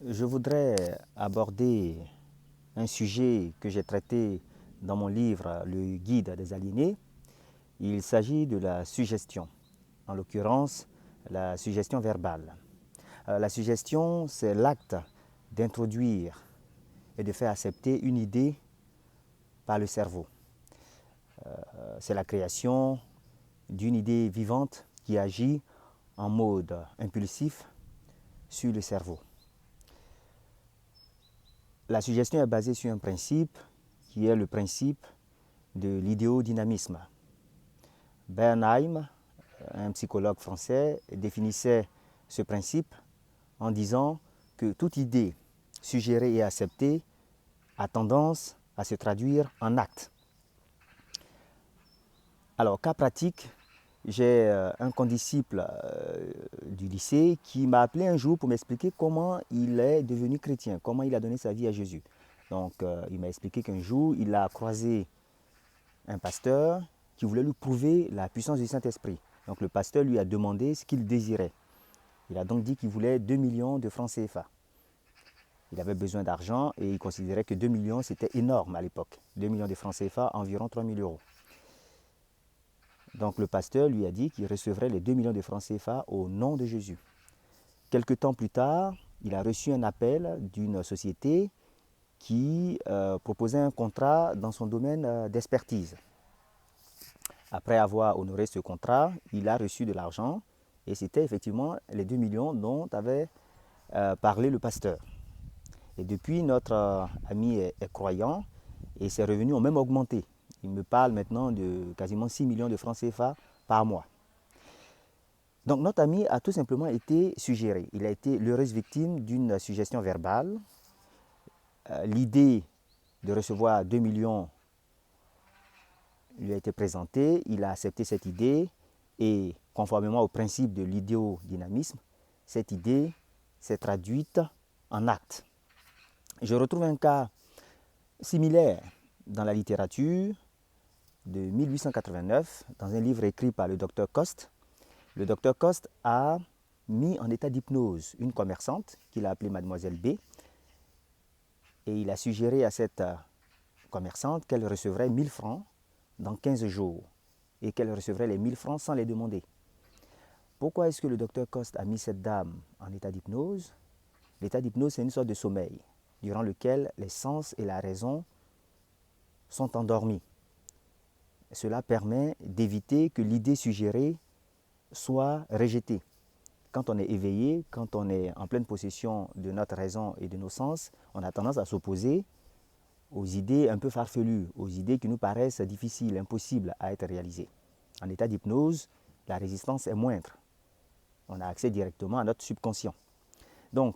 Je voudrais aborder un sujet que j'ai traité dans mon livre Le Guide des aliénés. Il s'agit de la suggestion, en l'occurrence la suggestion verbale. La suggestion, c'est l'acte d'introduire et de faire accepter une idée par le cerveau. C'est la création d'une idée vivante qui agit en mode impulsif sur le cerveau. La suggestion est basée sur un principe qui est le principe de l'idéodynamisme. Bernheim, un psychologue français, définissait ce principe en disant que toute idée suggérée et acceptée a tendance à se traduire en acte. Alors, cas pratique, j'ai un condisciple du lycée qui m'a appelé un jour pour m'expliquer comment il est devenu chrétien, comment il a donné sa vie à Jésus. Donc, il m'a expliqué qu'un jour, il a croisé un pasteur qui voulait lui prouver la puissance du Saint-Esprit. Donc, le pasteur lui a demandé ce qu'il désirait. Il a donc dit qu'il voulait 2 millions de francs CFA. Il avait besoin d'argent et il considérait que 2 millions, c'était énorme à l'époque. 2 millions de francs CFA, environ 3 000 euros. Donc le pasteur lui a dit qu'il recevrait les 2 millions de francs CFA au nom de Jésus. Quelque temps plus tard, il a reçu un appel d'une société qui proposait un contrat dans son domaine d'expertise. Après avoir honoré ce contrat, il a reçu de l'argent et c'était effectivement les 2 millions dont avait parlé le pasteur. Et depuis, notre ami est croyant et ses revenus ont même augmenté. Il me parle maintenant de quasiment 6 millions de francs CFA par mois. Donc notre ami a tout simplement été suggéré. Il a été l'heureuse victime d'une suggestion verbale. L'idée de recevoir 2 millions lui a été présentée. Il a accepté cette idée et conformément au principe de l'idéodynamisme, cette idée s'est traduite en acte. Je retrouve un cas similaire dans la littérature de 1889, dans un livre écrit par le docteur Coste. Le docteur Coste a mis en état d'hypnose une commerçante qu'il a appelée Mademoiselle B. Et il a suggéré à cette commerçante qu'elle recevrait 1000 francs dans 15 jours et qu'elle recevrait les 1000 francs sans les demander. Pourquoi est-ce que le docteur Coste a mis cette dame en état d'hypnose? L'état d'hypnose, c'est une sorte de sommeil durant lequel les sens et la raison sont endormis. Cela permet d'éviter que l'idée suggérée soit rejetée. Quand on est éveillé, quand on est en pleine possession de notre raison et de nos sens, on a tendance à s'opposer aux idées un peu farfelues, aux idées qui nous paraissent difficiles, impossibles à être réalisées. En état d'hypnose, la résistance est moindre. On a accès directement à notre subconscient. Donc,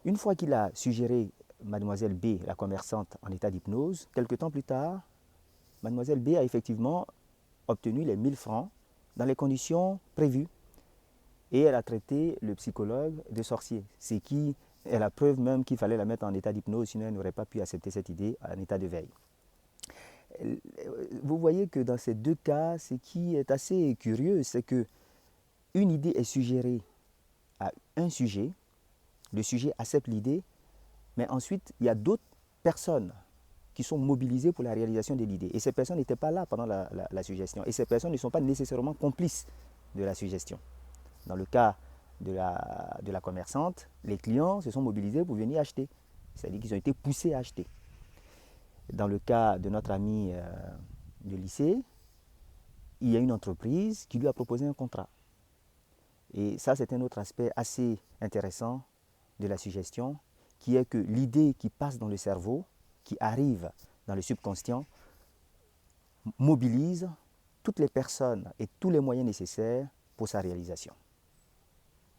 une fois qu'il a suggéré Mademoiselle B, la commerçante, en état d'hypnose, quelque temps plus tard, Mademoiselle B a effectivement obtenu les 1000 francs dans les conditions prévues. Et elle a traité le psychologue de sorcier, ce qui est la preuve même qu'il fallait la mettre en état d'hypnose, sinon elle n'aurait pas pu accepter cette idée en état de veille. Vous voyez que dans ces deux cas, ce qui est assez curieux, c'est que une idée est suggérée à un sujet, le sujet accepte l'idée, mais ensuite il y a d'autres personnes qui sont mobilisées pour la réalisation de l'idée. Et ces personnes n'étaient pas là pendant la suggestion. Et ces personnes ne sont pas nécessairement complices de la suggestion. Dans le cas de la commerçante, les clients se sont mobilisés pour venir acheter. C'est-à-dire qu'ils ont été poussés à acheter. Dans le cas de notre ami de lycée, il y a une entreprise qui lui a proposé un contrat. Et ça, c'est un autre aspect assez intéressant de la suggestion, qui est que l'idée qui passe dans le cerveau, qui arrive dans le subconscient, mobilise toutes les personnes et tous les moyens nécessaires pour sa réalisation.